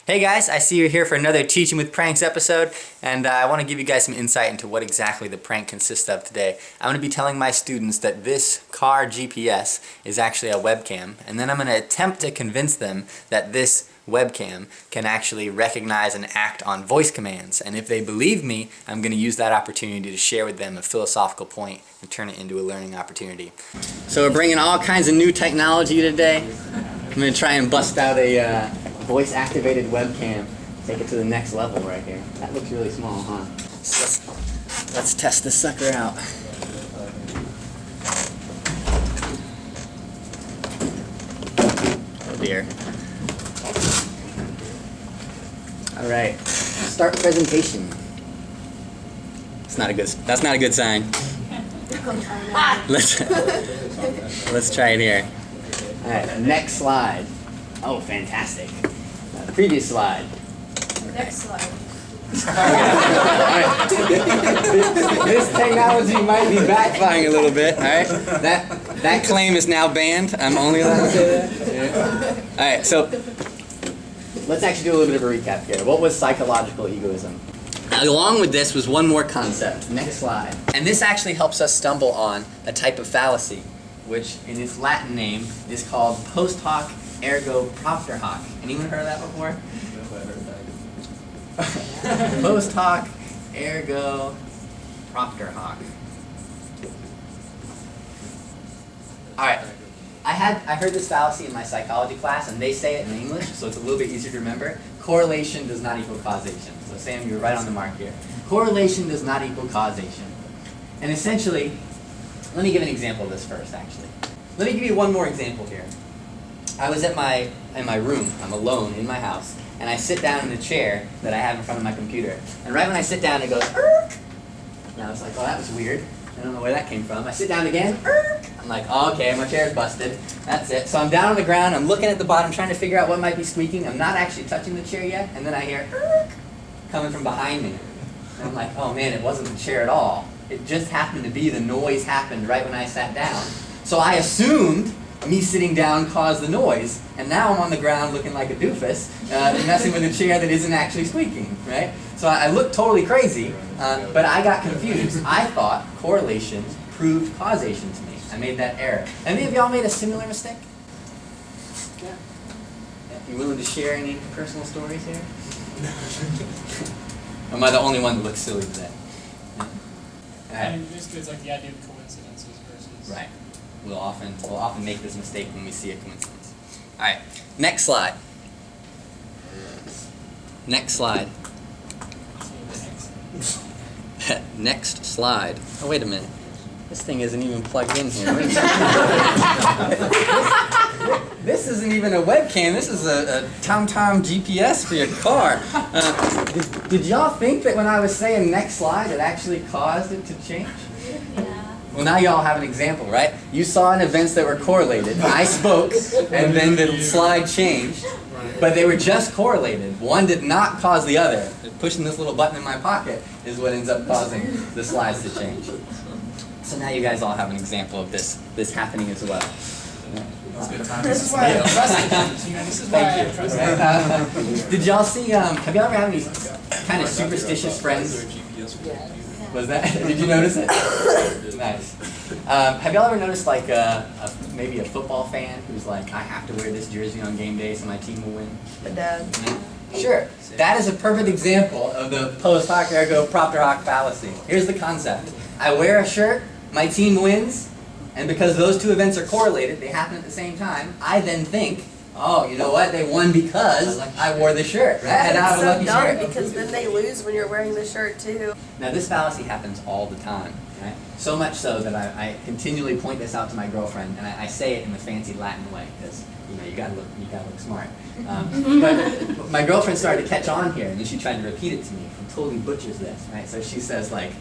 Hey guys, I see you're here for another Teaching with Pranks episode, and I want to give you guys some insight into what exactly the prank consists of today. I'm going to be telling my students that this car GPS is actually a webcam, and then I'm going to attempt to convince them that this webcam can actually recognize and act on voice commands. And if they believe me, I'm going to use that opportunity to share with them a philosophical point and turn it into a learning opportunity. So we're bringing all kinds of new technology today. I'm going to try and bust out a voice-activated webcam. Take it to the next level right here. That looks really small, huh? So let's test this sucker out. Oh dear. All right. Start presentation. That's not a good sign. Let's try it here. All right. Next slide. Oh, fantastic. Previous slide. Next slide. This technology might be backfiring a little bit. All right, that claim is now banned. I'm only allowed to say that. Yeah. All right, so let's actually do a little bit of a recap here. What was psychological egoism? Along with this was one more concept. Next slide. And this actually helps us stumble on a type of fallacy, which in its Latin name is called post hoc ergo propter hoc. Anyone heard of that before? Post hoc ergo propter hoc. Alright, I heard this fallacy in my psychology class, and they say it in English, so it's a little bit easier to remember. Correlation does not equal causation. So Sam, you're right on the mark here. Correlation does not equal causation. And essentially, let me give an example of this first, actually. Let me give you one more example here. I was in my room, I'm alone in my house, and I sit down in the chair that I have in front of my computer. And right when I sit down, it goes, "Erk." And I was like, oh, that was weird. I don't know where that came from. I sit down again, "Erk." I'm like, oh, okay, my chair's busted. That's it. So I'm down on the ground, I'm looking at the bottom, trying to figure out what might be squeaking. I'm not actually touching the chair yet, and then I hear, "Erk," coming from behind me. And I'm like, oh man, it wasn't the chair at all. It just happened to be the noise happened right when I sat down. So I assumed me sitting down caused the noise, and now I'm on the ground looking like a doofus, messing with a chair that isn't actually squeaking, right? So I looked totally crazy, but I got confused. I thought correlation proved causation to me. I made that error. Any of y'all made a similar mistake? Yeah. You willing to share any personal stories here? Or am I the only one that looks silly today? Yeah. I mean, basically it's like the idea of coincidences versus... Right. We'll often make this mistake when we see a coincidence. All right, next slide. Next slide. Next slide. Oh, wait a minute. This thing isn't even plugged in here. This isn't even a webcam. This is a TomTom GPS for your car. Did y'all think that when I was saying next slide, it actually caused it to change? Well, now y'all have an example, right? You saw in events that were correlated. I spoke, and then the slide changed, but they were just correlated. One did not cause the other. Pushing this little button in my pocket is what ends up causing the slides to change. So now you guys all have an example of this happening as well. This is why I trust it. This is why I trust it. Did y'all see, have y'all ever had any kind of superstitious friends? Was that? Did you notice it? Nice. Have y'all ever noticed like maybe a football fan who's like, I have to wear this jersey on game day so my team will win? My dad. Sure. That is a perfect example of the post hoc ergo propter hoc fallacy. Here's the concept. I wear a shirt, my team wins, and because those two events are correlated, they happen at the same time, I then think, oh, you know what? They won because I wore the shirt, right? And I have a lucky shirt. Because then they lose when you're wearing the shirt too. Now this fallacy happens all the time, right? So much so that I continually point this out to my girlfriend, and I say it in the fancy Latin way because you gotta look smart. But my girlfriend started to catch on here, and then she tried to repeat it to me and totally butchers this, right? So she says like.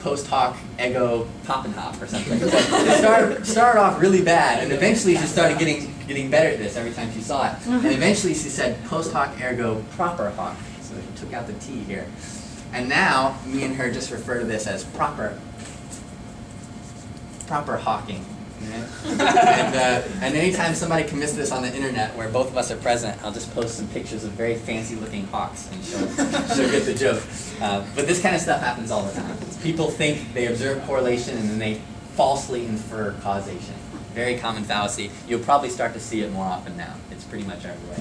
Post hoc ego poppenhop or something. So it started off really bad, and eventually she started getting better at this every time she saw it. And eventually she said post hoc ergo proper hoc. So she took out the T here. And now me and her just refer to this as proper hawking. And anytime somebody commits this on the internet where both of us are present, I'll just post some pictures of very fancy looking hawks and she'll get the joke. But this kind of stuff happens all the time. People think they observe correlation and then they falsely infer causation. Very common fallacy. You'll probably start to see it more often now. It's pretty much everywhere.